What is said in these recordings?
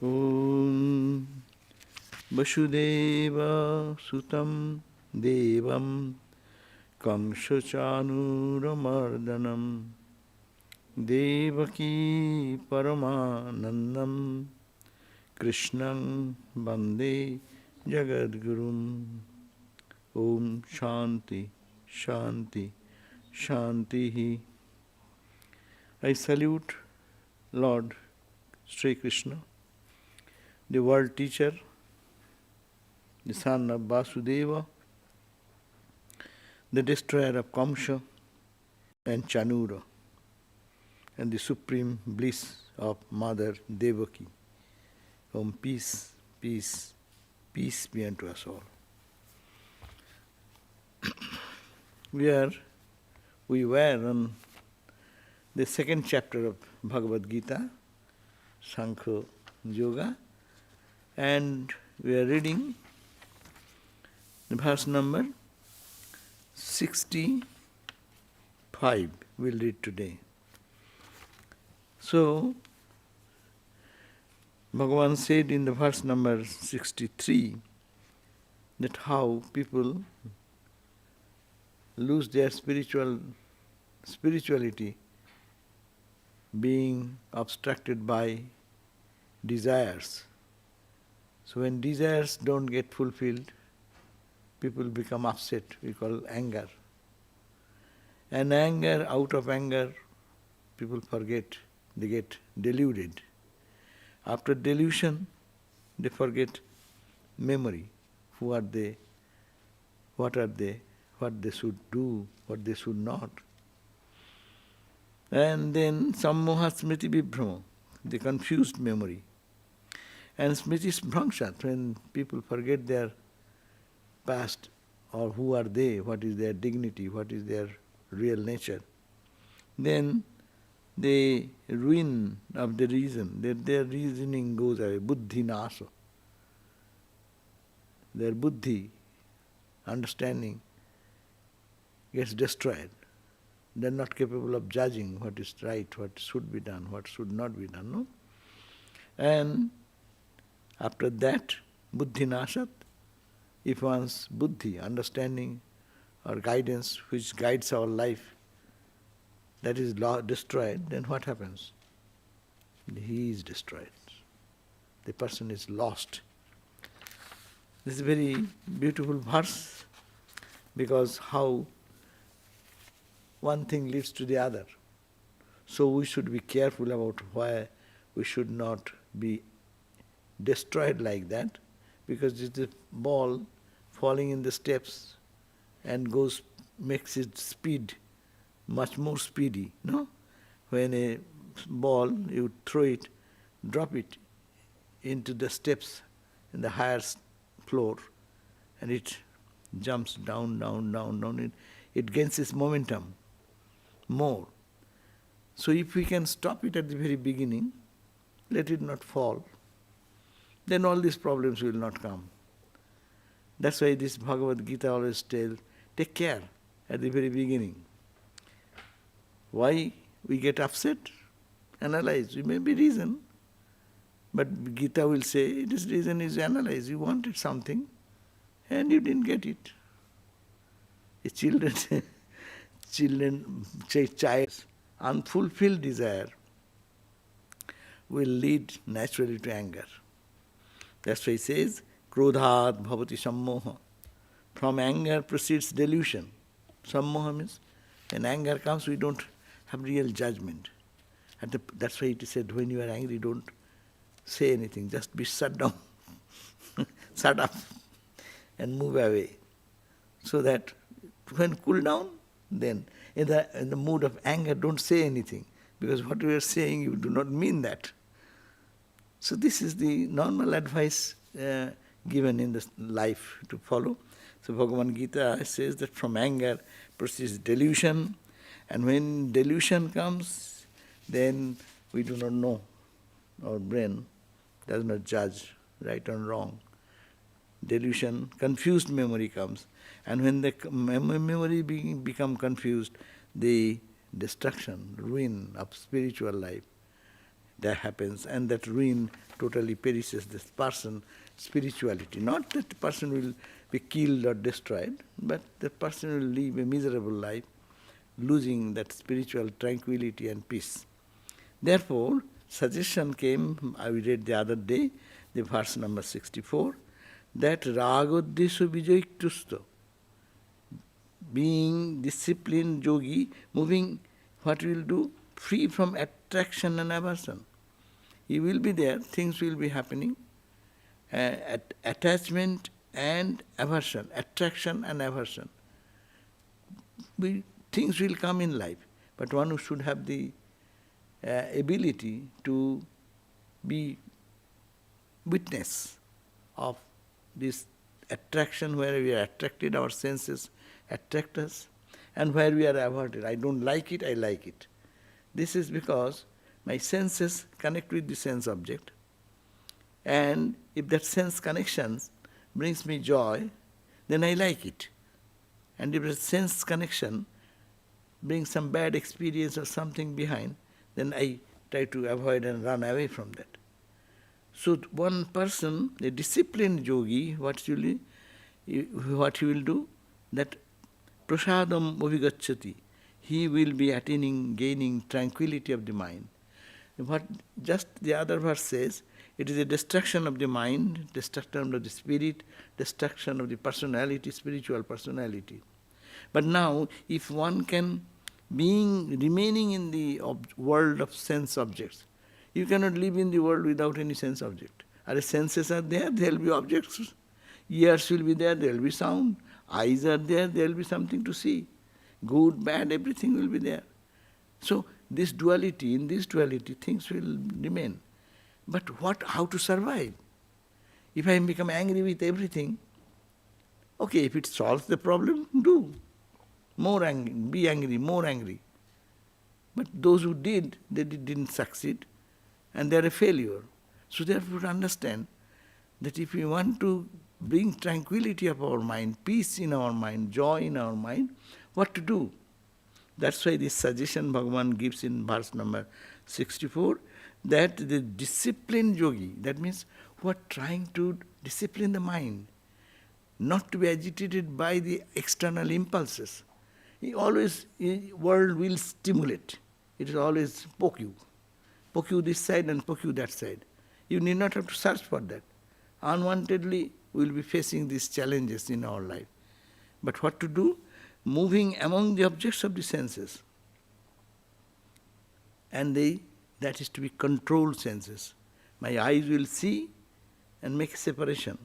Om Vasudeva Sutam Devam Kamsachanuramardanam Devaki Paramanandam Krishnam Bande Jagadgurum. Om Shanti Shanti Shanti. I salute Lord Sri Krishna, the world teacher, the son of Vasudeva, the destroyer of Kamsa and Chanura, and the supreme bliss of Mother Devaki. Om peace, peace, peace be unto us all. We were on the second chapter of Bhagavad Gita, Sankhya Yoga, and we are reading the verse number 65. We'll read today. So, Bhagavan said in the verse number 63 that how people lose their spirituality being obstructed by desires. So when desires don't get fulfilled, people become upset, we call anger. And anger, out of anger, people forget, they get deluded. After delusion, they forget memory. Who are they? What are they? What they should do, what they should not. And then sammoha smriti vibhrama, the confused memory. And smriti bhrangshat, when people forget their past, or who are they, what is their dignity, what is their real nature, then the ruin of the reason, their reasoning goes away, buddhi nasa. Their buddhi, understanding, gets destroyed. They are not capable of judging what is right, what should be done, what should not be done. No? And after that, buddhi nasat, if one's buddhi, understanding or guidance which guides our life, that is destroyed, then what happens? He is destroyed. The person is lost. This is a very beautiful verse, because how one thing leads to the other. So we should be careful about why we should not be destroyed like that, because it's a ball falling in the steps and makes its speed much more speedy. No? When a ball, you throw it, drop it into the steps in the higher floor, and it jumps down, down, down, down. It gains its momentum more. So if we can stop it at the very beginning, let it not fall, then all these problems will not come. That's why this Bhagavad Gita always tells, take care at the very beginning. Why we get upset? Analyze. It may be reason, but Gita will say, this reason is analyze. You wanted something and you didn't get it. A child's unfulfilled desire will lead naturally to anger. That's why he says, krodhat bhavati sammoha. From anger proceeds delusion. Sammoha means when anger comes, we don't have real judgment. That's why it is said, when you are angry, don't say anything, just be shut down, shut up, and move away. So that when cool down, then in the mood of anger, don't say anything, because what you are saying, you do not mean that. So this is the normal advice given in this life to follow. So Bhagavad Gita says that from anger proceeds delusion, and when delusion comes, then we do not know. Our brain does not judge right or wrong. Delusion, confused memory comes. And when the memory become confused, the destruction, ruin of spiritual life that happens, and that ruin totally perishes this person, spirituality. Not that the person will be killed or destroyed, but the person will live a miserable life, losing that spiritual tranquility and peace. Therefore, suggestion came, I read the other day, the verse number 64, that ragodesho vijayiktusto, being disciplined yogi, moving, what he will do? Free from attraction and aversion. He will be there, things will be happening, attachment and aversion, attraction and aversion. Things will come in life, but one who should have the ability to be witness of this attraction, where we are attracted, our senses attract us, and where we are averted. I don't like it, I like it. This is because my senses connect with the sense object, and if that sense connection brings me joy, then I like it. And if the sense connection brings some bad experience or something behind, then I try to avoid and run away from that. So one person, a disciplined yogi, what he will do, that prasadam avigacchati, he will be attaining, gaining tranquility of the mind. What just the other verse says, it is a destruction of the mind, destruction of the spirit, destruction of the personality, spiritual personality. But now, if one can, remaining in the world of sense objects, you cannot live in the world without any sense object. Our senses are there, there will be objects. Ears will be there, there will be sound. Eyes are there, there will be something to see. Good, bad, everything will be there. So, in this duality, things will remain. But how to survive? If I become angry with everything, okay, if it solves the problem, do. More angry, be angry, more angry. But those who did, they didn't succeed, and they are a failure. So therefore understand that if we want to bring tranquility of our mind, peace in our mind, joy in our mind, what to do? That's why this suggestion Bhagavan gives in verse number 64, that the disciplined yogi, that means who are trying to discipline the mind, not to be agitated by the external impulses. World will stimulate. It will always poke you this side and poke you that side. You need not have to search for that. Unwantedly, we will be facing these challenges in our life. But what to do? Moving among the objects of the senses. And that is to be controlled senses. My eyes will see and make a separation.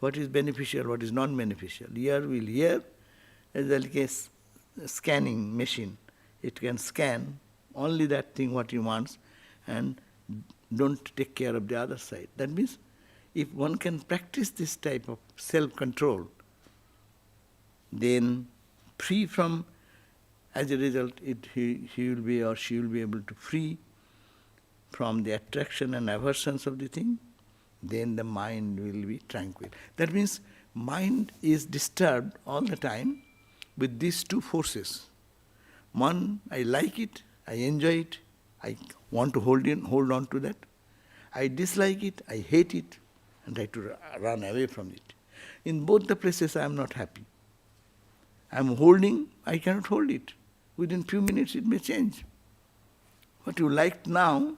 What is beneficial, what is non-beneficial. Ear will hear, as like a scanning machine. It can scan only that thing what he wants and don't take care of the other side. That means if one can practice this type of self-control, then free from, as a result, he will be or she will be able to free from the attraction and aversions of the thing, then the mind will be tranquil. That means mind is disturbed all the time with these two forces. One, I like it, I enjoy it, I want to hold on to that. I dislike it, I hate it, and try to run away from it. In both the places I am not happy. I am holding, I cannot hold it. Within few minutes it may change. What you liked now,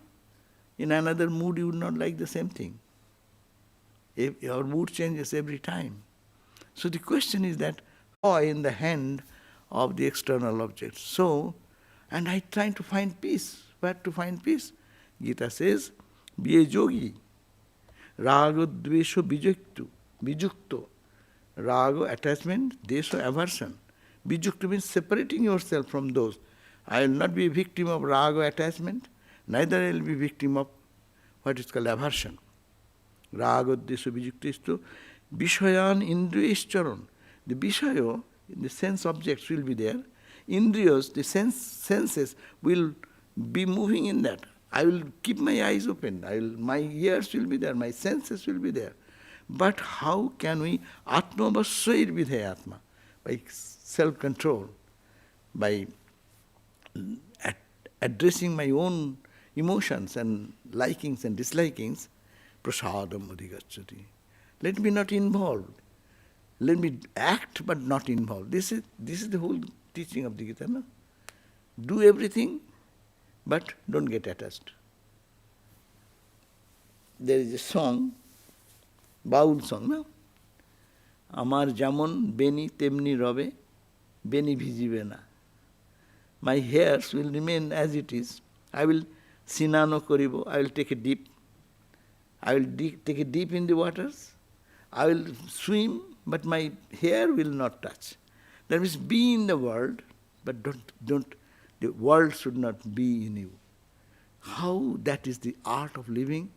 in another mood you would not like the same thing. Your mood changes every time. So the question is that, in the hand of the external objects. So, and I try to find peace. Where to find peace? Gita says, be a yogi. Raga dvesho bijukto. Raga, attachment, desho, aversion. Bijukto means separating yourself from those. I will not be a victim of raga attachment, neither I will be victim of what is called aversion. Raga dvesho bijukto. Vishayan indriyescharan. The Vishayo, the sense objects will be there. Indriyas, the senses will be moving in that. I will keep my eyes open. My ears will be there. My senses will be there. But how can we atma vasyair vidhayatma? By self-control, by addressing my own emotions and likings and dislikings, prasadam adhigacchati. Let me not involved. Let me act but not involved. This is the whole teaching of the Gita. No? Do everything but don't get attached. There is a song, baul song, no? Amar jamon beni temni robe, beni bhijibe na. My hairs will remain as it is. I will sinano koribo, I will take a dip. I will take a dip in the waters. I will swim, but my hair will not touch. That means be in the world, but don't. The world should not be in you. How that is the art of living,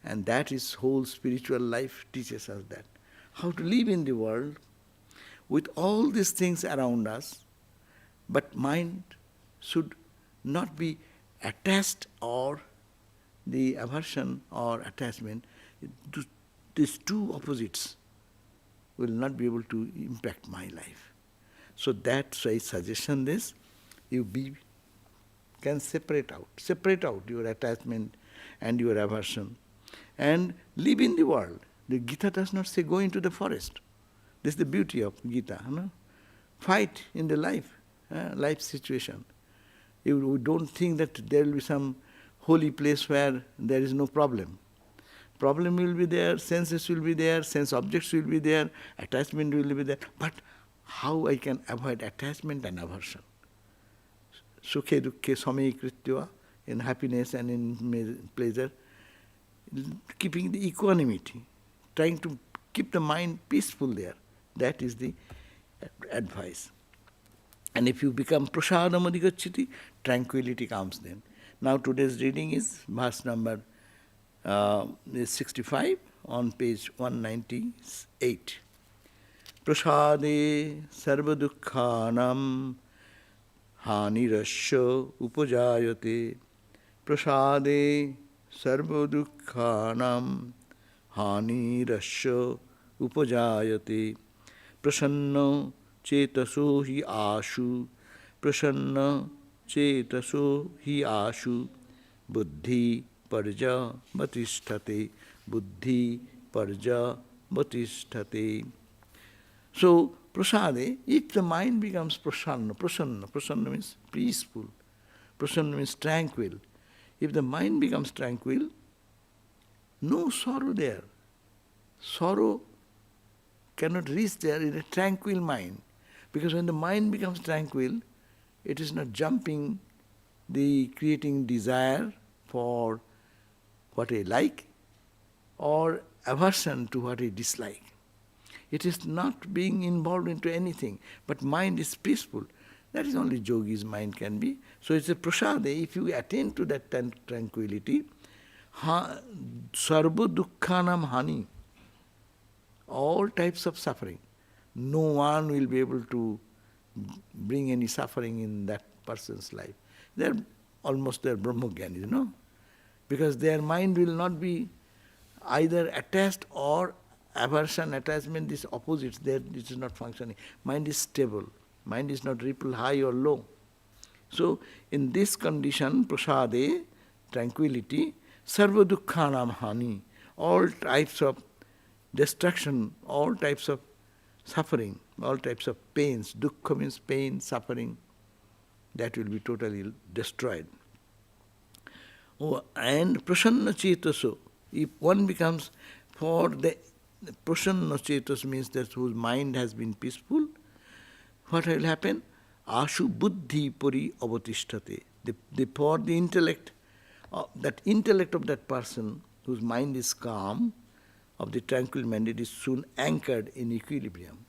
and that is whole spiritual life teaches us that. How to live in the world with all these things around us, but mind should not be attached, or the aversion or attachment. These two opposites will not be able to impact my life. So that's why suggestion is, you can separate out your attachment and your aversion, and live in the world. The Gita does not say go into the forest. This is the beauty of Gita. No? Fight in the life situation. You don't think that there will be some holy place where there is no problem. Problem will be there, senses will be there, sense objects will be there, attachment will be there. But how I can avoid attachment and aversion? Sukhe dukkhe samai kritva, in happiness and in pleasure, keeping the equanimity, trying to keep the mind peaceful there. That is the advice. And if you become prasadam adhigacchati, tranquility comes then. Now today's reading is verse number 65 on page 198. Prasade sarva dukkhanam hanirasya upajayate. Prasade sarva dukkhanam hanirasya upajayate. Prasanna chetaso hi ashu. Prasanna chetaso hi ashu. Buddhi parja batisthate. Buddhi parja batisthate. So, prasade, if the mind becomes prasanna means peaceful, prasanna means tranquil. If the mind becomes tranquil, no sorrow there. Sorrow cannot reach there in a tranquil mind. Because when the mind becomes tranquil, it is not jumping, creating desire for what I like or aversion to what I dislike. It is not being involved into anything, but mind is peaceful. That is only yogi's mind can be. So it's a prasade. If you attain to that tranquility, sarva dukkhanam hani, all types of suffering, no one will be able to bring any suffering in that person's life. They're Brahmogyanis, because their mind will not be either attached or aversion, attachment, these opposites, it is not functioning. Mind is stable. Mind is not ripple high or low. So, in this condition, prasade, tranquility, sarva dukkhanam hani, all types of destruction, all types of suffering, all types of pains, dukkha means pain, suffering, that will be totally destroyed. Oh, and prasanna chetaso, if one becomes, for the prasanna chetas means that whose mind has been peaceful, what will happen? Ashu buddhi puri avatisthate. For the intellect, that intellect of that person whose mind is calm, of the tranquil mind, it is soon anchored in equilibrium.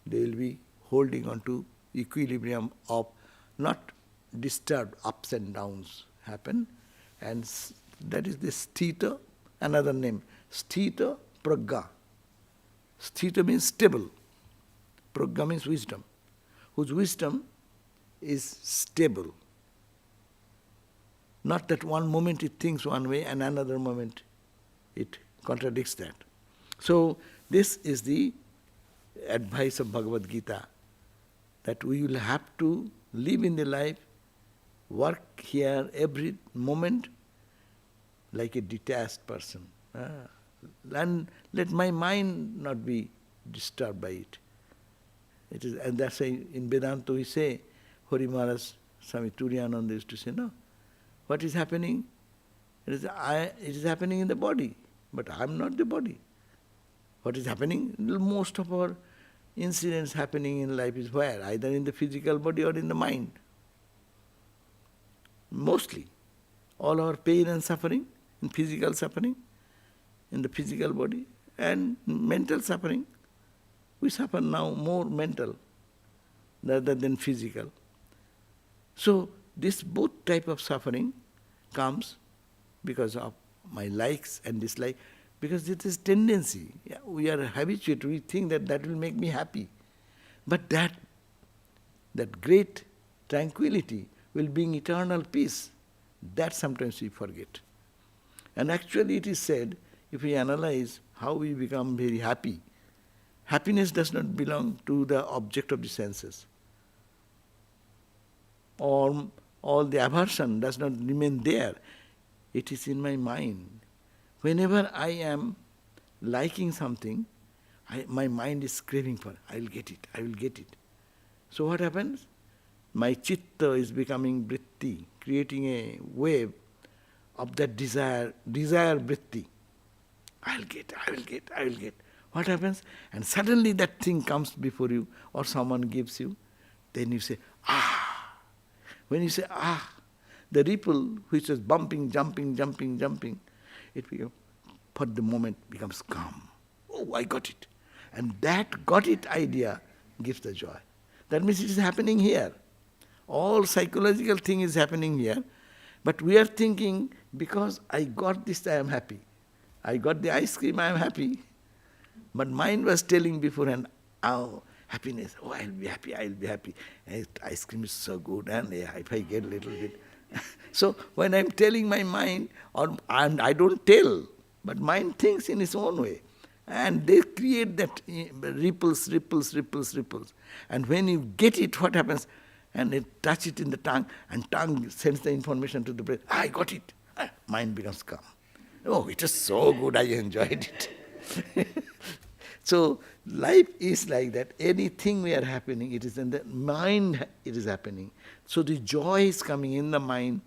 They will be holding on to equilibrium of not disturbed ups and downs happen, and that is the sthita, another name, sthita pragga. Sthita means stable, pragga means wisdom, whose wisdom is stable. Not that one moment it thinks one way and another moment it contradicts that. So this is the advice of Bhagavad Gita, that we will have to live in the life work here every moment like a detached person. And let my mind not be disturbed by it. It is, and that's why in Vedanta we say, Hari Maharaj, Swami Turiyananda used to say, no, what is happening? It is happening in the body, but I am not the body. What is happening? Most of our incidents happening in life is where? Either in the physical body or in the mind. Mostly. All our pain and suffering, in physical suffering, in the physical body, and mental suffering. We suffer now more mental rather than physical. So this both type of suffering comes because of my likes and dislikes, because it is tendency. We are habituated, we think that will make me happy. But that great tranquility will bring eternal peace. That sometimes we forget. And actually it is said, if we analyze how we become very happy, happiness does not belong to the object of the senses. Or all the aversion does not remain there. It is in my mind. Whenever I am liking something, my mind is craving for, I will get it, I will get it. So what happens? My chitta is becoming vritti, creating a wave of that desire vritti. I will get, I will get, I will get. What happens? And suddenly that thing comes before you, or someone gives you, then you say, ah. When you say, ah, the ripple which is bumping, jumping, it becomes, for the moment becomes calm. Oh, I got it. And that got it idea gives the joy. That means it is happening here. All psychological thing is happening here. But we are thinking, because I got this, I am happy. I got the ice cream, I am happy. But mind was telling beforehand, oh, happiness, oh, I'll be happy, I'll be happy. Ice cream is so good, and if I get a little bit. So when I'm telling my mind, and I don't tell, but mind thinks in its own way. And they create that ripples. And when you get it, what happens? And they touch it in the tongue, and tongue sends the information to the brain. I got it. Mind becomes calm. Oh, it was so good, I enjoyed it. So life is like that. Anything we are happening, it is in the mind it is happening. So the joy is coming in the mind.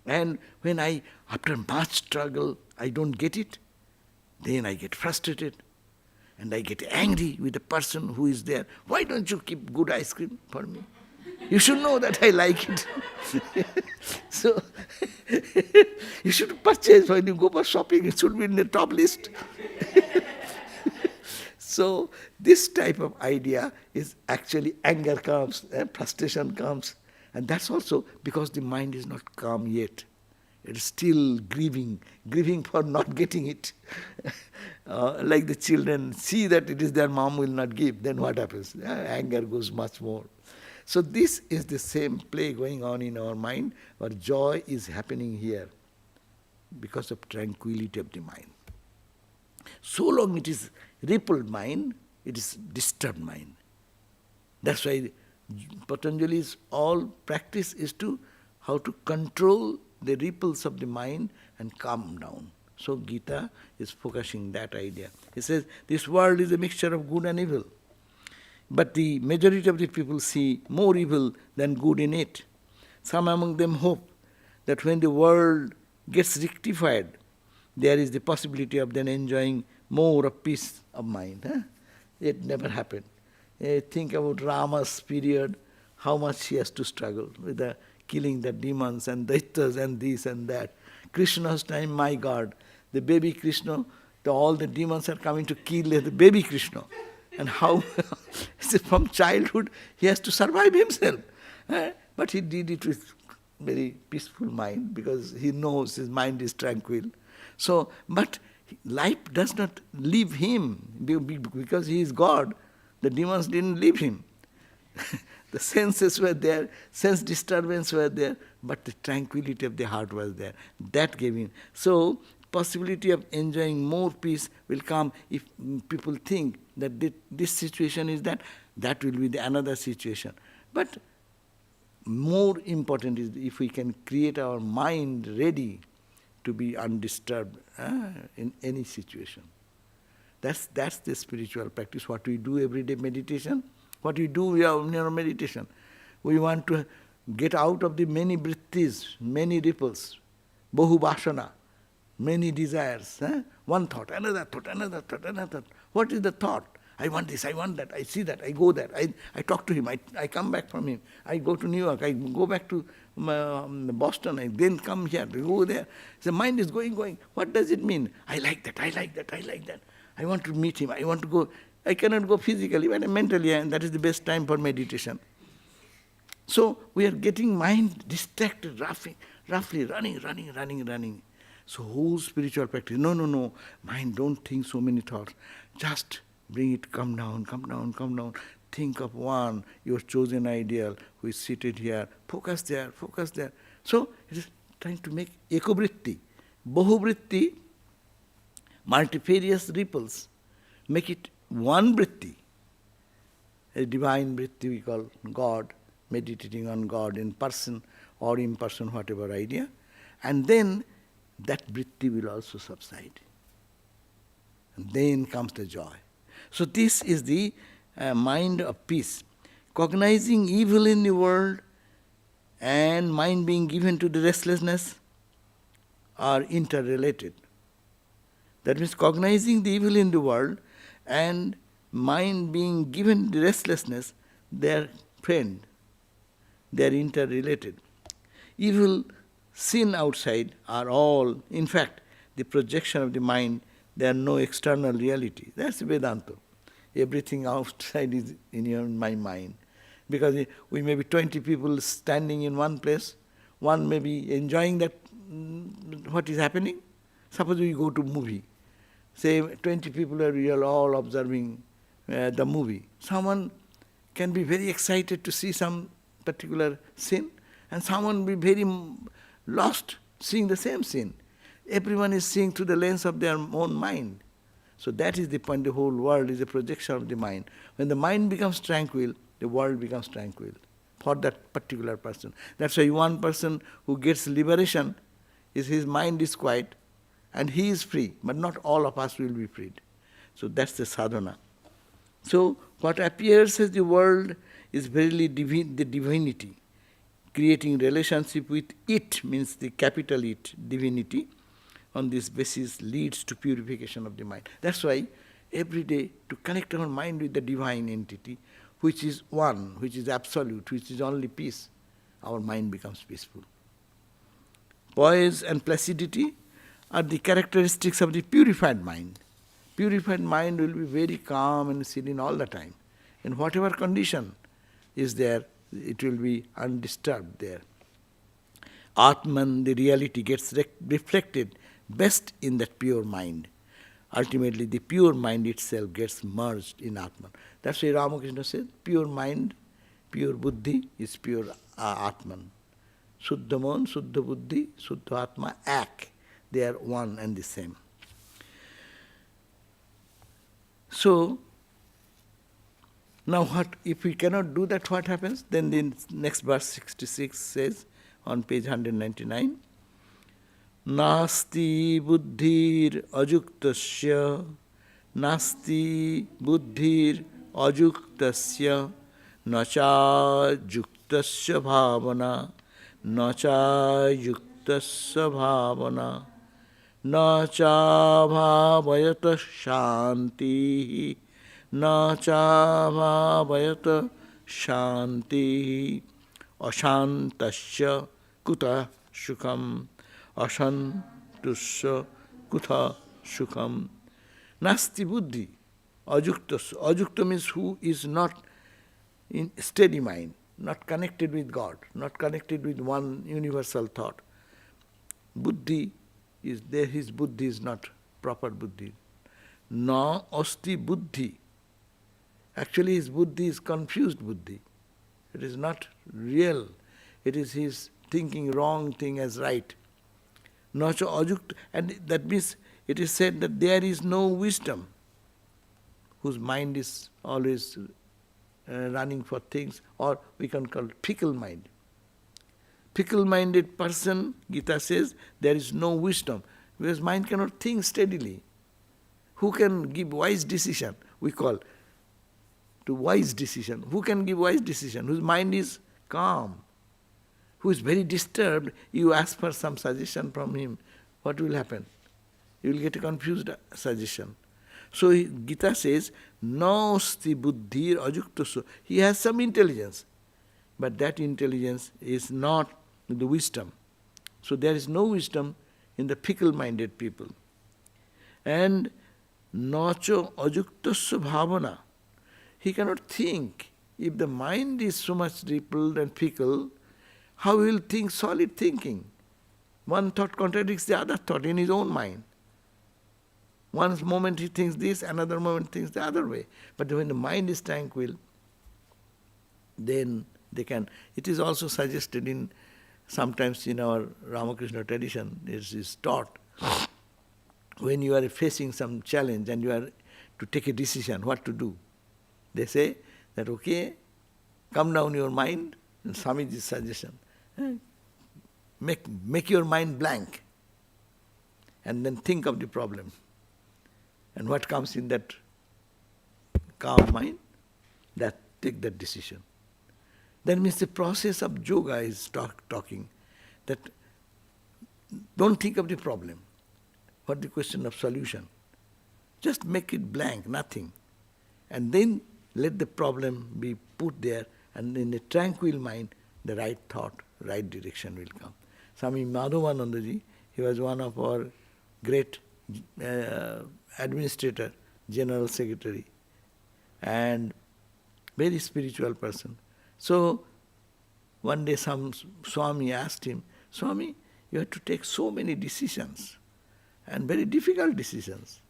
And when after much struggle, I don't get it, then I get frustrated. And I get angry with the person who is there. Why don't you keep good ice cream for me? You should know that I like it. So, you should purchase when you go for shopping. It should be in the top list. So, this type of idea is actually anger comes, frustration comes. And that's also because the mind is not calm yet. It is still grieving for not getting it. Like the children see that it is their mom will not give, then what happens? Anger goes much more. So this is the same play going on in our mind, where joy is happening here because of tranquility of the mind. So long it is rippled mind, it is disturbed mind. That's why Patanjali's all practice is to how to control the ripples of the mind and calm down. So Gita is focusing that idea. It says, this world is a mixture of good and evil. But the majority of the people see more evil than good in it. Some among them hope that when the world gets rectified, there is the possibility of then enjoying more of peace of mind. It never happened. Think about Rama's period, how much he has to struggle with the killing the demons and daityas and this and that. Krishna's time, my God, the baby Krishna, all the demons are coming to kill the baby Krishna. And how, from childhood, he has to survive himself. But he did it with very peaceful mind, because he knows his mind is tranquil. So, but life does not leave him, because he is God. The demons didn't leave him. The senses were there, sense disturbance were there, but the tranquility of the heart was there. That gave him. So, possibility of enjoying more peace will come if people think that this situation is that will be another situation. But more important is if we can create our mind ready to be undisturbed in any situation. That's the spiritual practice. What we do every day meditation, what we do in our meditation. We want to get out of the many vrittis, many ripples, bahu vasana, many desires. One thought, another thought, another thought, another thought. What is the thought? I want this, I want that, I see that, I go there, I talk to him, I come back from him, I go to New York, I go back to Boston, I then come here, I go there. The mind is going. What does it mean? I like that, I like that, I like that. I want to meet him, I want to go. I cannot go physically, but mentally, and that is the best time for meditation. So we are getting mind distracted, roughly running. So whole spiritual practice, no, mind, don't think so many thoughts. Just bring it, come down. Think of one, your chosen ideal, who is seated here. Focus there. So it is trying to make ekobritti, bahuvritti, multifarious ripples. Make it one vritti, a divine vritti we call God, meditating on God in person or imperson, whatever idea. And then that vritti will also subside. And then comes the joy. So this is the mind of peace. Cognizing evil in the world and mind being given to the restlessness are interrelated. That means cognizing the evil in the world and mind being given the restlessness, they are friend. They are interrelated. Evil, sin outside are all, in fact, the projection of the mind. There are no external reality. That's Vedanta. Everything outside is in my mind. Because we may be 20 people standing in one place, one may be enjoying that, what is happening. Suppose we go to movie. Say 20 people are all observing the movie. Someone can be very excited to see some particular scene, and someone will be very lost seeing the same scene. Everyone is seeing through the lens of their own mind. So that is the point. The whole world is a projection of the mind. When the mind becomes tranquil, the world becomes tranquil for that particular person. That's why one person who gets liberation, his mind is quiet and he is free, but not all of us will be freed. So that's the sadhana. So what appears as the world is verily the divinity. Creating relationship with it means the capital It, divinity. On this basis leads to purification of the mind. That's why every day to connect our mind with the divine entity, which is one, which is absolute, which is only peace, our mind becomes peaceful. Poise and placidity are the characteristics of the purified mind. Purified mind will be very calm and serene all the time. In whatever condition is there, it will be undisturbed there. Atman, the reality, gets reflected best in that pure mind. Ultimately, the pure mind itself gets merged in Atman. That's why Ramakrishna said, pure mind, pure buddhi is pure Atman. Suddha man, Suddha buddhi, Suddha atma, ak. They are one and the same. So, now what if we cannot do that, what happens? Then the next verse 66 says on page 199, Nasti buddhir ajuktasya, Nasti buddhir ajuktasya, Nacha yuktasya bhavana, Nacha yuktasya bhavana, Nacha bhavayata shanti, Nacha bhavayata shanti, Ashantasya kuta shukam, Ashantusya kutha sukham. Nasti buddhi, ajuktasya. Ajukta means who is not in steady mind, not connected with God, not connected with one universal thought. Buddhi is there, his buddhi is not proper buddhi. Na asti buddhi. Actually his buddhi is confused buddhi. It is not real. It is his thinking wrong thing as right. Nacha ajukta, and that means it is said that there is no wisdom, whose mind is always running for things, or we can call fickle mind. fickle-minded person, Gita says, there is no wisdom, because mind cannot think steadily. Who can give wise decision? We call to wise decision. Who can give wise decision? Whose mind is calm, who is very disturbed, you ask for some suggestion from him, what will happen? You will get a confused suggestion. So Gita says, Naasti buddhir ajuktasu. He has some intelligence, but that intelligence is not the wisdom. So there is no wisdom in the fickle-minded people. And nacho ajuktasya bhavana. He cannot think. If the mind is so much rippled and fickle, how he will think solid thinking? One thought contradicts the other thought in his own mind. One moment he thinks this, another moment thinks the other way. But when the mind is tranquil, then they can. It is also suggested in sometimes in our Ramakrishna tradition, it is taught, when you are facing some challenge and you are to take a decision, what to do. They say that, okay, calm down your mind, and Swamiji's suggestion, make your mind blank, and then think of the problem. And what comes in that calm mind, that take that decision. That means the process of yoga is talking that don't think of the problem or the question of solution. Just make it blank, nothing. And then let the problem be put there, and in a tranquil mind, the right thought, right direction will come. Swami Madhavanandaji, he was one of our great administrator, general secretary, and very spiritual person. So, one day some Swami asked him, Swami, you have to take so many decisions, and very difficult decisions.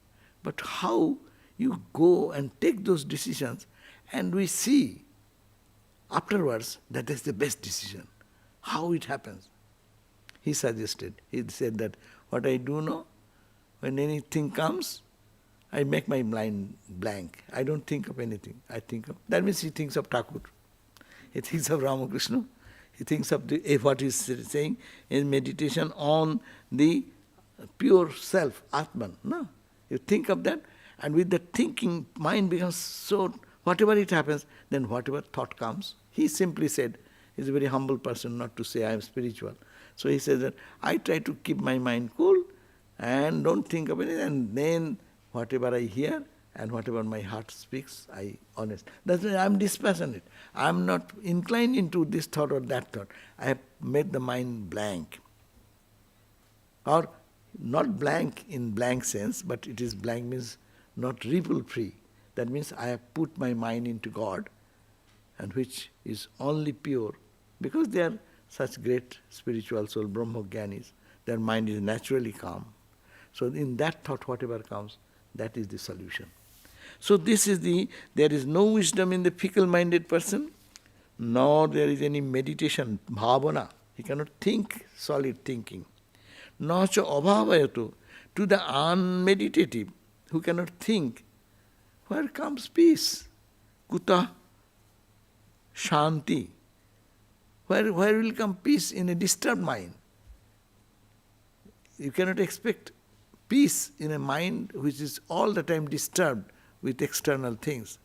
But how you go and take those decisions, and we see afterwards that is the best decision. How it happens? He suggested, he said that what I do know, when anything comes, I make my mind blank. I don't think of anything. That means he thinks of Thakur. He thinks of Ramakrishna. He thinks of what he is saying in meditation on the pure self, Atman. No. You think of that, and with the thinking, mind becomes so, whatever it happens, then whatever thought comes. He simply said, he's a very humble person, not to say I am spiritual. So he says that I try to keep my mind cool and don't think of anything, and then whatever I hear and whatever my heart speaks, I honest. That's why I am dispassionate. I am not inclined into this thought or that thought. I have made the mind blank. Or not blank in blank sense, but it is blank means not ripple free. That means I have put my mind into God, and which is only pure, because they are such great spiritual soul, Brahmogyanis, their mind is naturally calm. So in that thought, whatever comes, that is the solution. So this is there is no wisdom in the fickle-minded person, nor there is any meditation, bhavana. He cannot think solid thinking. Nacha abhavayato, to the unmeditative, who cannot think, where comes peace? Kuta shanti. Where will come peace in a disturbed mind? You cannot expect peace in a mind which is all the time disturbed with external things.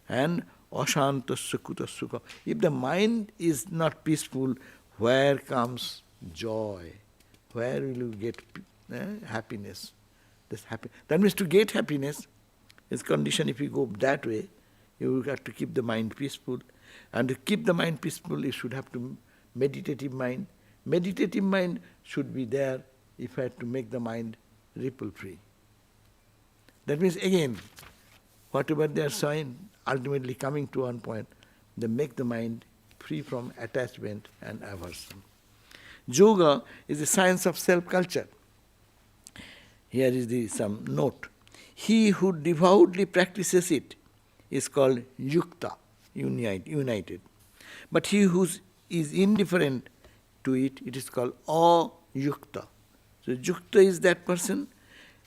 And ashantasya kuta sukha. If the mind is not peaceful, where comes joy? Where will you get happiness? That means to get happiness is condition. If you go that way, you have to keep the mind peaceful. And to keep the mind peaceful, you should have to meditative mind. Meditative mind should be there if I have to make the mind ripple free. That means again, whatever they are saying, ultimately coming to one point, they make the mind free from attachment and aversion. Yoga is the science of self-culture. Here is some note. He who devoutly practices it is called yukta, united. But he who is indifferent to it, it is called ayukta. So yukta is that person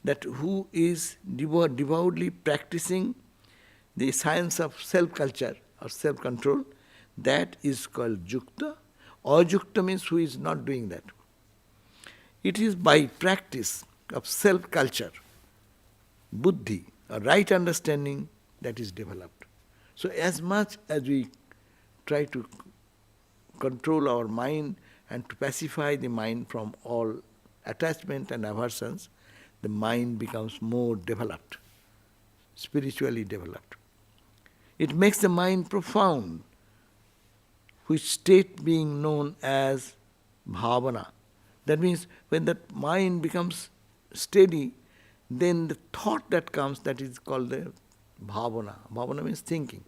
that who is devoutly practicing the science of self-culture or self-control. That is called yukta. Ajukta means who is not doing that. It is by practice of self-culture, buddhi, a right understanding that is developed. So as much as we try to control our mind and to pacify the mind from all attachment and aversions, the mind becomes more developed, spiritually developed. It makes the mind profound, which state being known as bhavana. That means when that mind becomes steady, then the thought that comes, that is called the bhavana. Bhavana means thinking.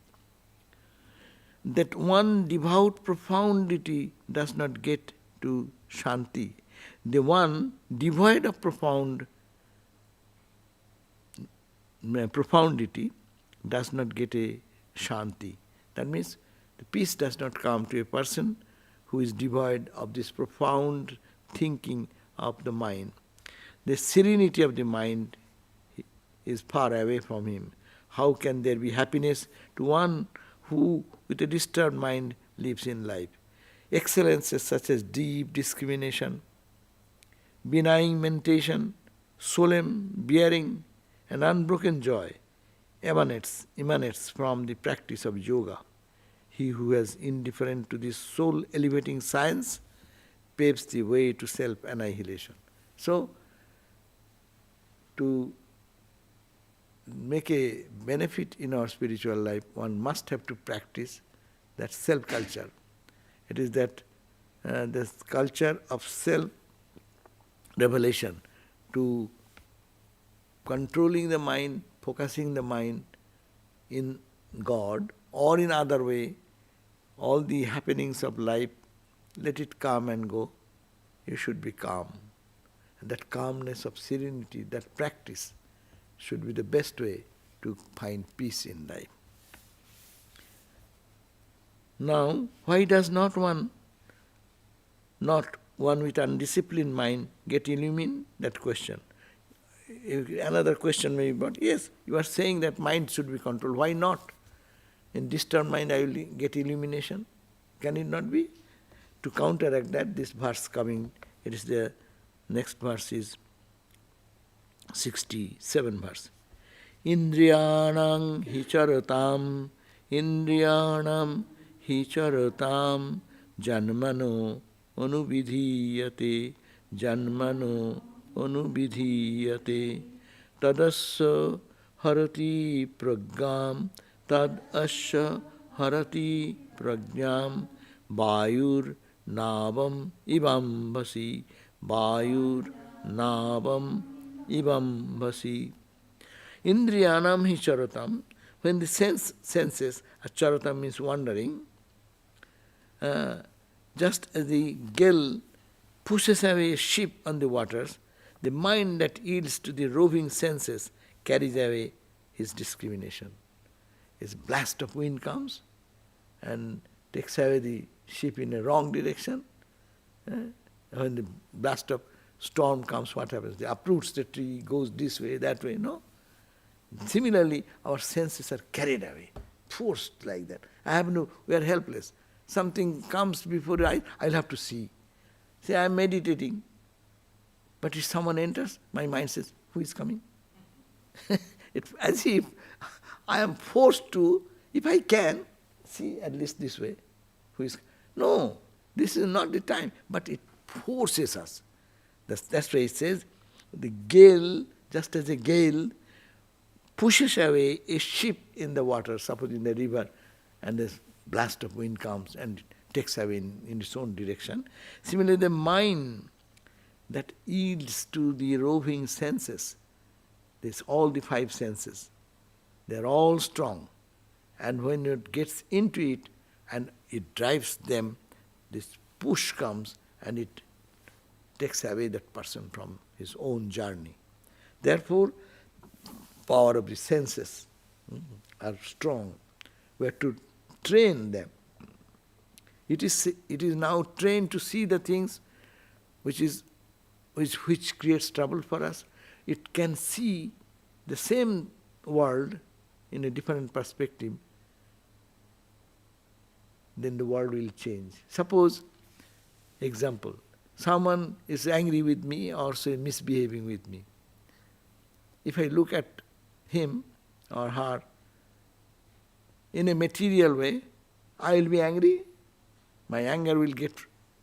That one devout profundity does not get to shanti. The one devoid of profundity does not get a shanti. That means the peace does not come to a person who is devoid of this profound thinking of the mind. The serenity of the mind is far away from him. How can there be happiness to one who, with a disturbed mind, lives in life? Excellences such as deep discrimination, benign meditation, solemn bearing, and unbroken joy emanates from the practice of yoga. He who is indifferent to this soul-elevating science paves the way to self-annihilation. So, to make a benefit in our spiritual life, one must have to practice that self-culture. It is that this culture of self-revelation, to controlling the mind, focusing the mind in God or in other way, all the happenings of life, let it come and go. You should be calm. And that calmness of serenity, that practice, should be the best way to find peace in life. Now, why does not one with undisciplined mind get illumined? That question. Another question may be, but yes, you are saying that mind should be controlled. Why not? In disturbed mind I will get illumination. Can it not be? To counteract that, this verse coming, it is the next verse is 67 verse. Indriyanam hicharatam, Indriyanam hicharatam, janmano anuvidhiyate, janmano anuvidhiyate, tadasya harati pragyam, tadasya harati pragyam, vayur navam ivam bhasi, vayur navam ivam bhasi. Indriyanam hi charatam. When the senses, charatam means wandering, just as the gale pushes away a ship on the waters, the mind that yields to the roving senses carries away his discrimination. A blast of wind comes and takes away the ship in a wrong direction. When the blast of storm comes, what happens? It uproots the tree, goes this way, that way, no? Similarly, our senses are carried away, forced like that. We are helpless. Something comes before I'll have to see. Say, I am meditating. But if someone enters, my mind says, who is coming? It's as if I am forced to, if I can, see at least this way. No, this is not the time, but it forces us. That's why it says, the gale, just as a gale pushes away a ship in the water, suppose in the river, and this blast of wind comes and takes away in its own direction. Similarly, the mind that yields to the roving senses, there's all the five senses, they're all strong. And when it gets into it and it drives them, this push comes and it takes away that person from his own journey. Therefore, power of the senses are strong. We have to train them. It is now trained to see the things which creates trouble for us. It can see the same world in a different perspective. Then the world will change. Suppose Example, someone is angry with me or say misbehaving with me. If I look at him or her in a material way, I will be angry. My anger will get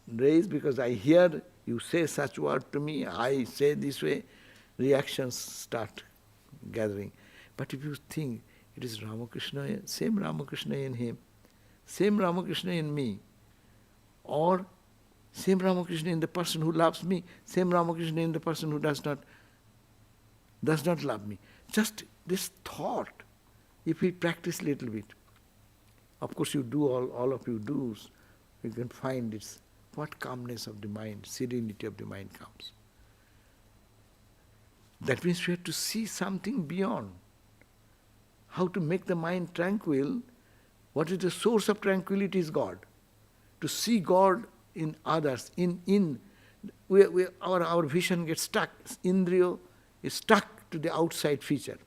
raised because I hear you say such word to me, I say this way, reactions start gathering. But if you think it is Ramakrishna, same Ramakrishna in him, same Ramakrishna in me, or same Ramakrishna in the person who loves me, same Ramakrishna in the person who does not love me. Just this thought, if we practice little bit, of course you do, all of you do, you can find it's what calmness of the mind, serenity of the mind comes. That means we have to see something beyond. How to make the mind tranquil, what is the source of tranquility is God. To see God in others, our vision gets stuck, Indriya is stuck to the outside feature.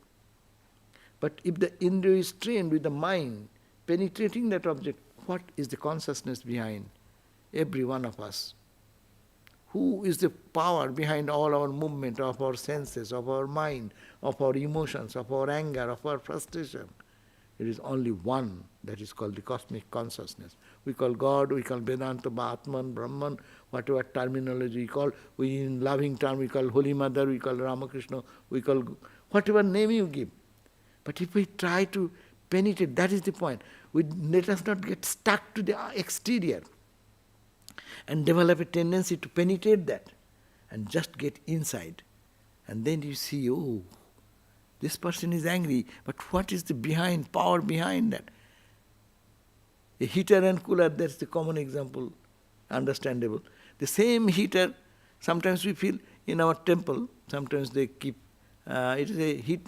But if the Indriya is trained with the mind, penetrating that object, what is the consciousness behind every one of us? Who is the power behind all our movement of our senses, of our mind, of our emotions, of our anger, of our frustration? It is only one, that is called the cosmic consciousness. We call God, we call Vedanta, Atman, Brahman, whatever terminology we call. We in loving term we call Holy Mother, we call Ramakrishna, we call whatever name you give. But if we try to penetrate, that is the point. Let us not get stuck to the exterior and develop a tendency to penetrate that and just get inside. And then you see, oh, this person is angry, but what is the power behind that? A heater and cooler, that's the common example, understandable. The same heater, sometimes we feel in our temple, sometimes they keep, it is a heat,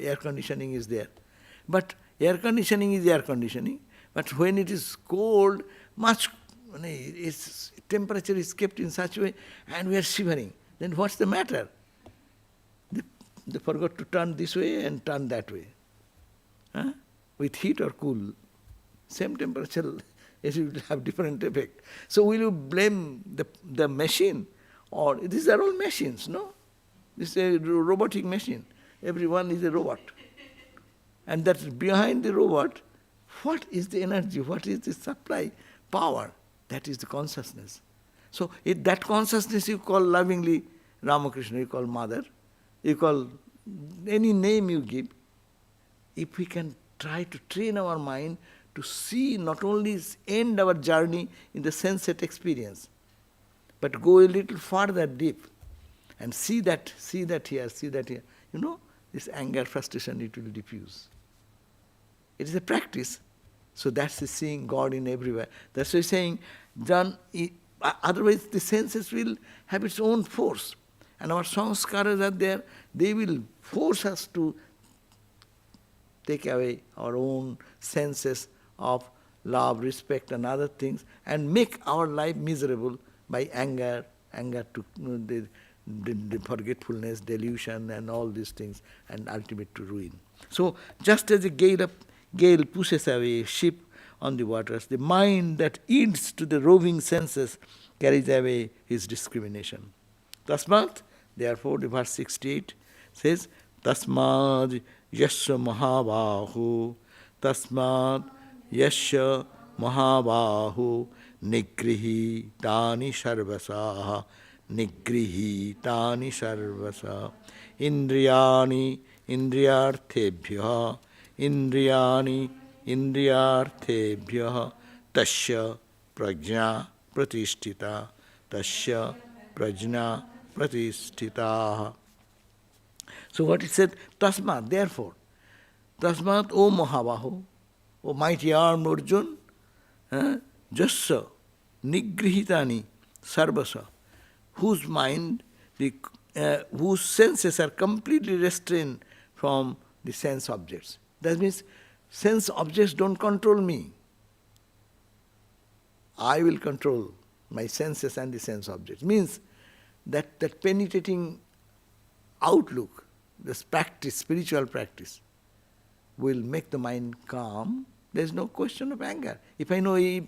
air conditioning is there. But air conditioning is air conditioning, but when it is cold, its temperature is kept in such a way and we are shivering. Then what's the matter? They forgot to turn this way and turn that way. With heat or cool, same temperature, it will have different effect. So will you blame the machine? Or these are all machines, no? This is a robotic machine. Everyone is a robot. And that behind the robot, what is the energy? What is the supply power? That is the consciousness. So that consciousness you call lovingly Ramakrishna, you call Mother, you call any name you give. If we can try to train our mind to see, not only end our journey in the sensate experience, but go a little further deep and see that here. This anger, frustration, it will diffuse. It is a practice. So that's the seeing God in everywhere. That's why saying, otherwise the senses will have its own force. And our sanskaras are there, they will force us to take away our own senses of love, respect and other things and make our life miserable by anger to the forgetfulness, delusion and all these things and ultimate to ruin. So just as a gale pushes away a ship on the waters, the mind that yields to the roving senses carries away his discrimination. Tasmat, therefore, the verse 68 says, Tasmad yasya mahabahu, Tasmad yasya mahabahu, nigrihi tani sarvasa, nigrihi tani sarvasa, indriyani indriyarthebhya, indriyani indriyarthebhya, tasya prajna pratisthita, tasya prajna pratisthita. So what it said, Tasmat, therefore, Tasmat, O Mahabahu, O mighty armed Arjun, Jasya, Nigrihitani, Sarvasa, whose mind, whose senses are completely restrained from the sense objects. That means sense objects don't control me. I will control my senses and the sense objects. Means that penetrating outlook, this practice, spiritual practice, will make the mind calm. There is no question of anger. If I know if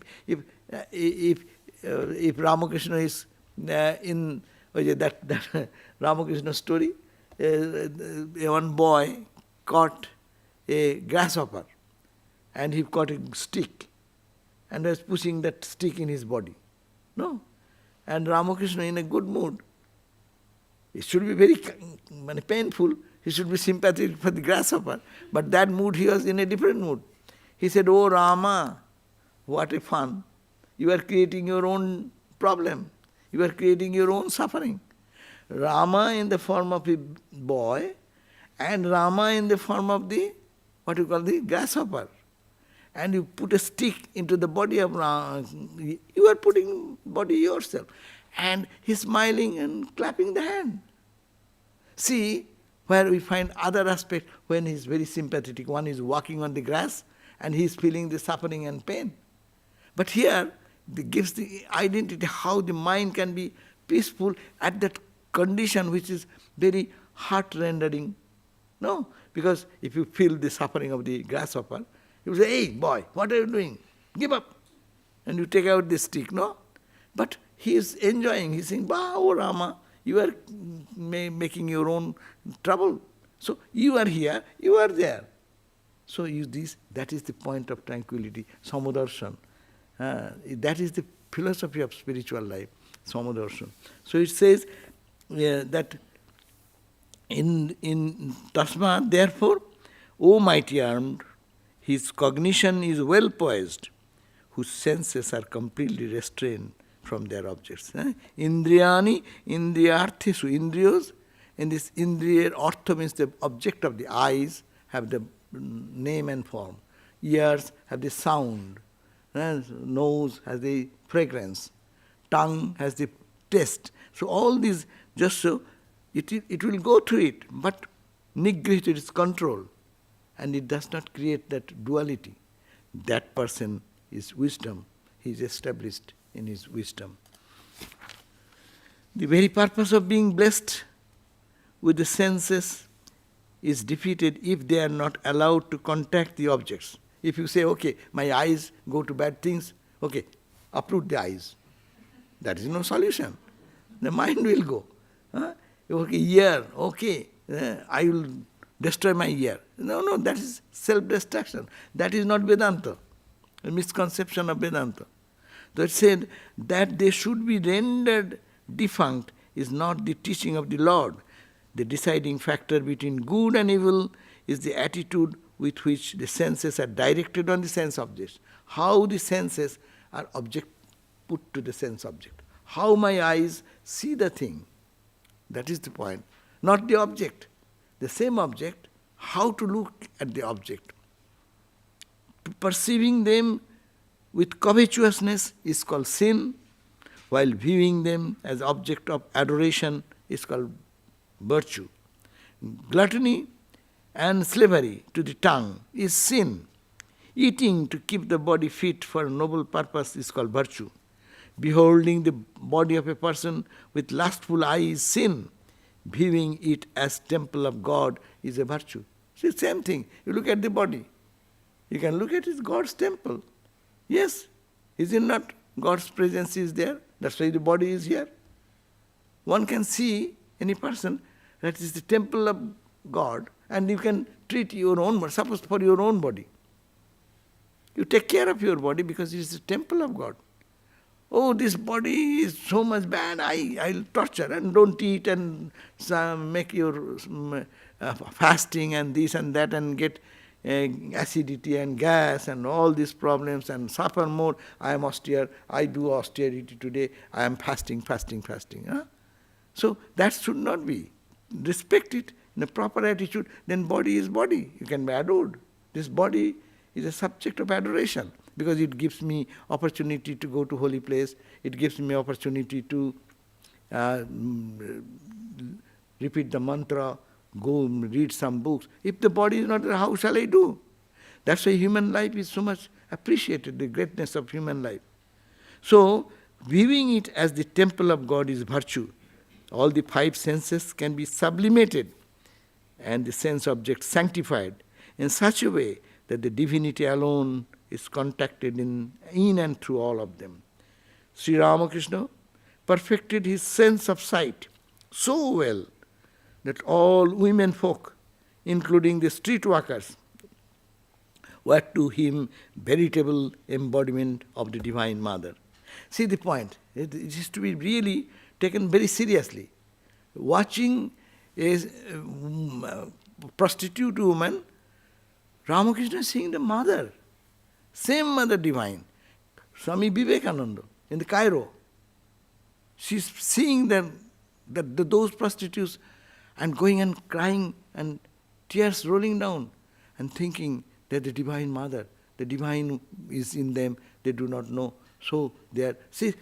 if Ramakrishna is in that Ramakrishna story, one boy caught a grasshopper and he caught a stick and was pushing that stick in his body. No? And Ramakrishna in a good mood, it should be very painful, he should be sympathetic for the grasshopper, but that mood he was in a different mood. He said, "Oh Rama, what a fun. You are creating your own problem. You are creating your own suffering." Rama in the form of a boy and Rama in the form of the, what you call the grasshopper. And you put a stick into the body of Rama, you are putting body yourself. And he's smiling and clapping the hand. See, where we find other aspect when he's very sympathetic. One is walking on the grass and he's feeling the suffering and pain. But here, it gives the identity how the mind can be peaceful at that condition which is very heart-rendering. No, because if you feel the suffering of the grasshopper, you say, "Hey boy, what are you doing? Give up." And you take out the stick, no? But he is enjoying, he is saying, "Oh Rama, you are making your own trouble. So you are here, you are there." So that is the point of tranquility, samudarshan. That is the philosophy of spiritual life, samudarshan. So it says that in Tasma, therefore, O mighty armed, his cognition is well poised, whose senses are completely restrained from their objects. Indriyani, indriyarthesu, indriyos, and this indriya artha means the object of the eyes have the name and form. Ears have the sound. Nose has the fragrance. Tongue has the taste. So all these, just so, it will go through it, but negate its control. And it does not create that duality. That person is wisdom. He is established in his wisdom. The very purpose of being blessed with the senses is defeated if they are not allowed to contact the objects. If you say, "Okay, my eyes go to bad things," okay, uproot the eyes. That is no solution. The mind will go. Okay, ear, okay, I will destroy my ear. No, that is self-destruction. That is not Vedanta. A misconception of Vedanta. So it said that they should be rendered defunct is not the teaching of the Lord. The deciding factor between good and evil is the attitude with which the senses are directed on the sense objects. How the senses are put to the sense object. How my eyes see the thing. That is the point. Not the object. The same object, how to look at the object. Perceiving them with covetousness is called sin, while viewing them as object of adoration is called virtue. Gluttony and slavery to the tongue is sin. Eating to keep the body fit for a noble purpose is called virtue. Beholding the body of a person with lustful eye is sin. Viewing it as temple of God is a virtue. It's the same thing. You look at the body. You can look at it as God's temple. Yes, is it not? God's presence is there. That's why the body is here. One can see any person that is the temple of God, and you can treat your own body. Suppose for your own body. You take care of your body because it is the temple of God. Oh, this body is so much bad, I'll torture and don't eat and make your fasting and this and that and get acidity and gas and all these problems and suffer more. I am austere, I do austerity today, I am fasting. Huh? So that should not be. Respect it in a proper attitude, then body is body. You can be adored. This body is a subject of adoration because it gives me opportunity to go to holy place. It gives me opportunity to repeat the mantra, go read some books. If the body is not there, how shall I do? That's why human life is so much appreciated, the greatness of human life. So, viewing it as the temple of God is virtue. All the five senses can be sublimated and the sense object sanctified in such a way that the divinity alone is contacted in and through all of them. Sri Ramakrishna perfected his sense of sight so well that all women folk, including the street workers, were to him veritable embodiment of the Divine Mother. See the point. It is to be really taken very seriously. Watching a prostitute woman, Ramakrishna is seeing the mother, same mother divine, Swami Vivekananda in the Cairo. She's seeing those prostitutes and going and crying and tears rolling down and thinking that the Divine Mother, the Divine is in them, they do not know. So they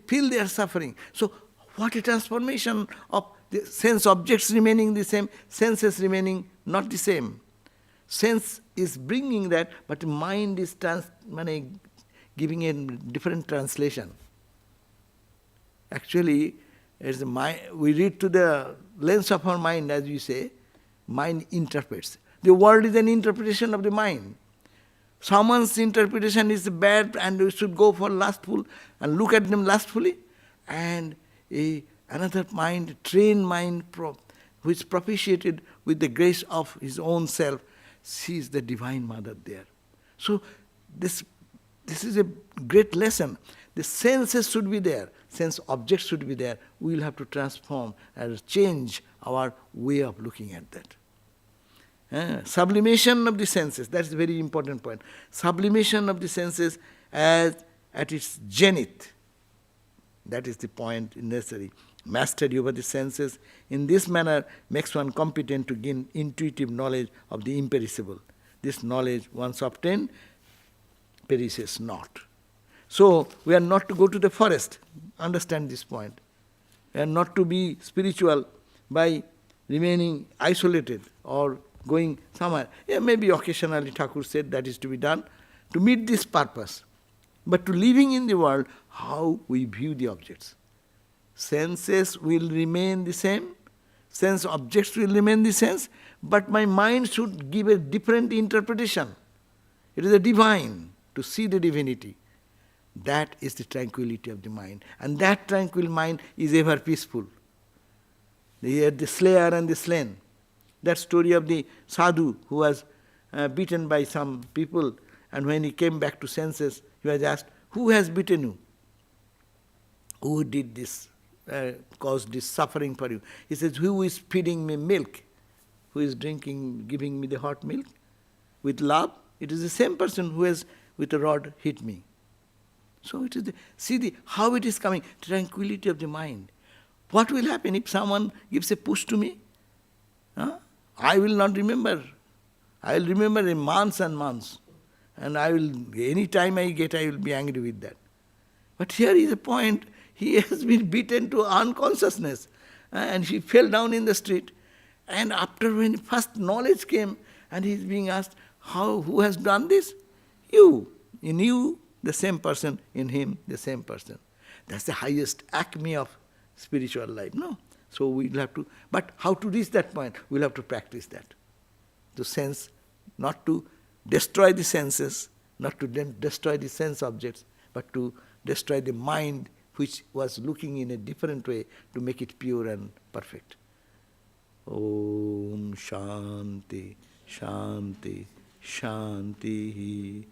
feel their suffering. So what a transformation of the sense objects remaining the same, senses remaining not the same. Sense is bringing that, but the mind is giving a different translation. Actually, we read to the lens of our mind, as we say, mind interprets. The world is an interpretation of the mind. Someone's interpretation is bad and we should go for lustful and look at them lustfully. And another mind, trained mind, which is propitiated with the grace of his own self, sees the Divine Mother there. So this is a great lesson. The senses should be there. Sense objects should be there. We will have to transform and change our way of looking at that. Sublimation of the senses, that's a very important point. Sublimation of the senses as at its zenith. That is the point necessary. Mastery over the senses in this manner makes one competent to gain intuitive knowledge of the imperishable. This knowledge, once obtained, perishes not. So, we are not to go to the forest. Understand this point. We are not to be spiritual by remaining isolated or going somewhere. Yeah, maybe occasionally Thakur said that is to be done to meet this purpose. But to living in the world, how we view the objects. Senses will remain the same, sense objects will remain the same, but my mind should give a different interpretation. It is a divine, to see the divinity. That is the tranquility of the mind. And that tranquil mind is ever peaceful. The slayer and the slain. That story of the sadhu who was beaten by some people, and when he came back to senses, he was asked, who has beaten you? Who did this, caused this suffering for you? He says, who is feeding me milk? Who is giving me the hot milk? With love, it is the same person who has with a rod hit me. So it is how it is coming, tranquility of the mind. What will happen if someone gives a push to me? I will not remember. I will remember in months and months. And any time I get, I will be angry with that. But here is a point, he has been beaten to unconsciousness. And he fell down in the street. And after when first knowledge came, and he is being asked, who has done this? You. In you, the same person. In him, the same person. That's the highest acme of spiritual life. No. So we'll have to, but how to reach that point? We'll have to practice that. To sense, not to destroy the senses, not to destroy the sense objects, but to destroy the mind which was looking in a different way to make it pure and perfect. Om Shanti, Shanti, Shanti,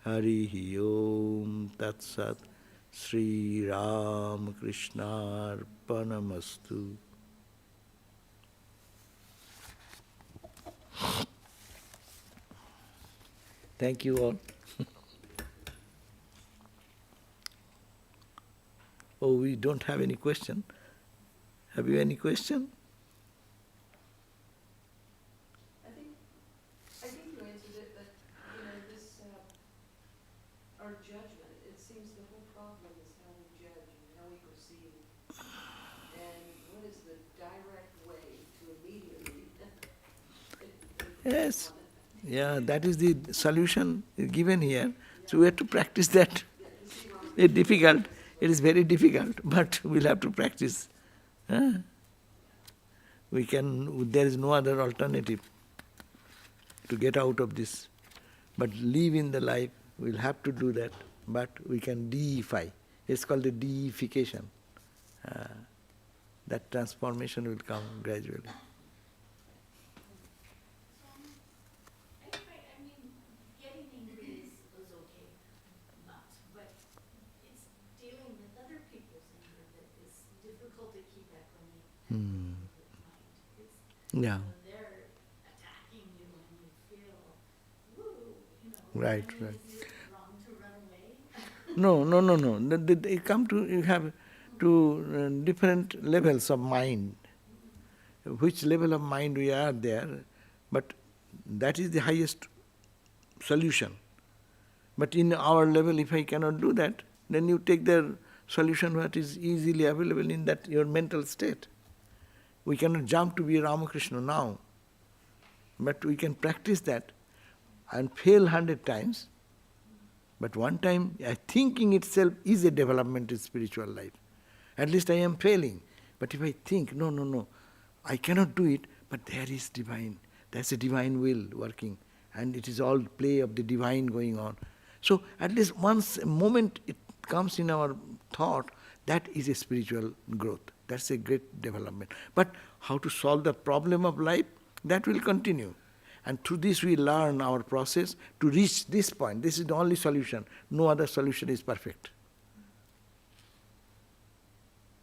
Harihi Om Tat Sat, Sri Ram Krishna Arpanamastu. Thank you all. Oh, we don't have any question. Have you any question? I think you answered it, but this our judgment. It seems the whole problem is how we judge and how we perceive, and what is the direct way to immediately. Yes. Yeah, that is the solution given here. So we have to practice that. It's difficult. It is very difficult, but we'll have to practice. There is no other alternative to get out of this. But live in the life, we'll have to do that, but we can deify. It's called the deification. That transformation will come gradually. I mean, getting angry is okay, but it's dealing with other people's anger that is difficult to keep equanimity in mind. Yeah. They're attacking you and you feel, woo, Right, I mean, right. is it wrong to run away? No. You have to different levels of mind. Which level of mind we are there, but that is the highest solution. But in our level, if I cannot do that, then you take the solution what is easily available in that your mental state. We cannot jump to be Ramakrishna now, but we can practice that and fail 100 times. But one time, thinking itself is a development in spiritual life. At least I am failing. But if I think, no, I cannot do it, but there is divine. There's a divine will working. And it is all play of the divine going on. So at least once a moment it comes in our thought, that is a spiritual growth. That's a great development. But how to solve the problem of life, that will continue. And through this we learn our process to reach this point. This is the only solution. No other solution is perfect.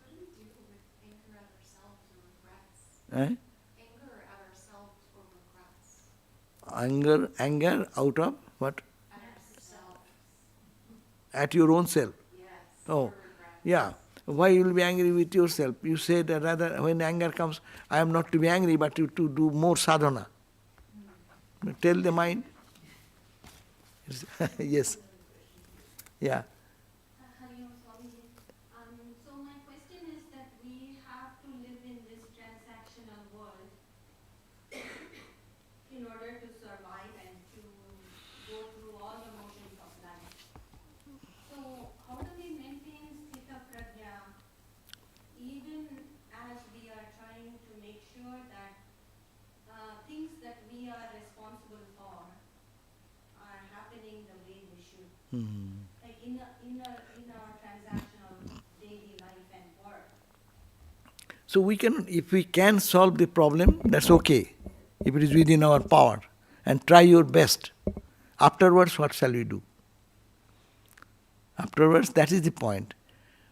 What do we do with anger at ourselves or regrets? Eh? Anger at ourselves or regrets? Anger out of what? At ourselves. At your own self. Yes. Oh, or regrets. yeah. Why you will be angry with yourself? You say that rather when anger comes, I am not to be angry, but to do more sadhana. Tell the mind. Yes. Yeah. Hari Om Swamiji. So my question is that we have to live in this transactional world in order to survive and to go through all the motions of life. So how do we maintain sthita prajna even as we are trying to make sure that things that we are responsible for are happening the way they should? Like in our transactional daily life and work. So if we can solve the problem, that's okay. If it is within our power. And try your best. Afterwards, what shall we do? Afterwards, that is the point.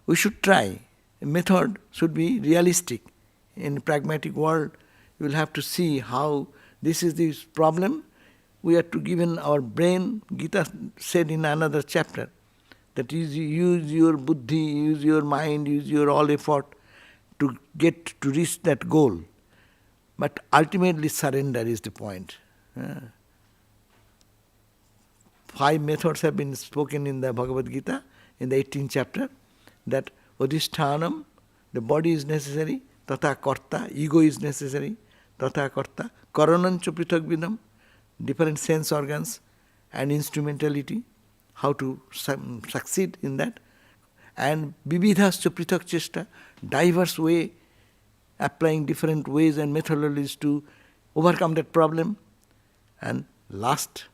We should try. A method should be realistic. In a pragmatic world, you will have to see how this is the problem. We are to given our brain, Gita said in another chapter, that is use your buddhi, use your mind, use your all effort to reach that goal. But ultimately surrender is the point. 5 methods have been spoken in the Bhagavad Gita, in the 18th chapter, that Adhishthānam, the body is necessary, tatha karta, ego is necessary, tatha karta, karanancha prithakvidam, different sense organs and instrumentality, how to succeed in that, and vividhascha prithak chesta, diverse way, applying different ways and methodologies to overcome that problem. And last,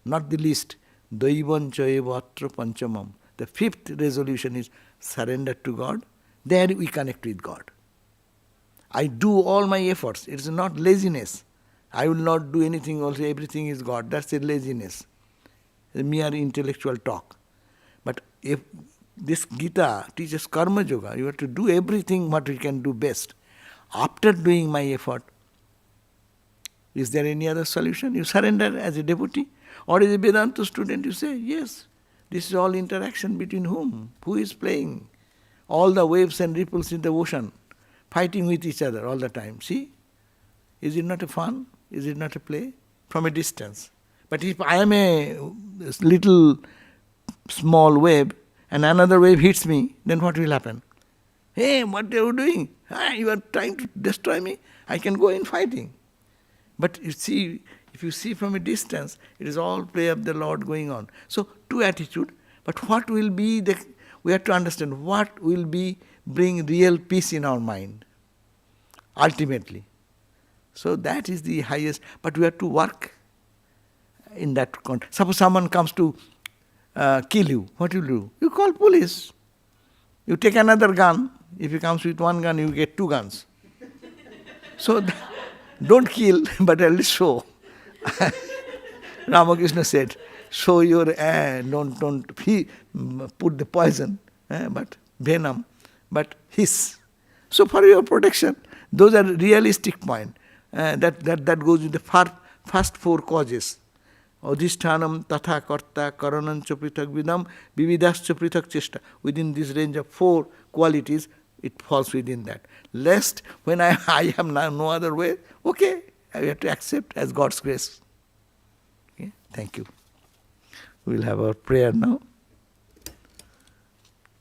not the least, daivancha eva atra panchamam. The 5th resolution is surrender to God. There we connect with God. I do all my efforts. It is not laziness. I will not do anything also, everything is God. That's a laziness. A mere intellectual talk. But if this Gita teaches karma yoga, you have to do everything what you can do best. After doing my effort, is there any other solution? You surrender as a devotee. Or as a Vedanta student, you say, yes, this is all interaction between whom? Who is playing? All the waves and ripples in the ocean, fighting with each other all the time. See? Is it not a fun? Is it not a play? From a distance. But if I am a little small wave and another wave hits me, then what will happen? Hey, what are you doing? You are trying to destroy me. I can go in fighting. But you see, if you see from a distance, it is all play of the Lord going on. So, 2 attitude. But what will be we have to understand what will bring real peace in our mind, ultimately. So that is the highest, but we have to work in that context. Suppose someone comes to kill you, what will you do? You call police. You take another gun. If he comes with one gun, you get two guns. So don't kill, but at least show. Ramakrishna said, show your, don't put the poison, but venom, but hiss. So for your protection, those are realistic point. That goes with the first four causes. Adhishtanam tatha karta karanancha prithak vidam vividascha prithak chesta. Within this range of four qualities, it falls within that. Lest when I have no other way, okay, I have to accept as God's grace. Okay, thank you. We will have our prayer now.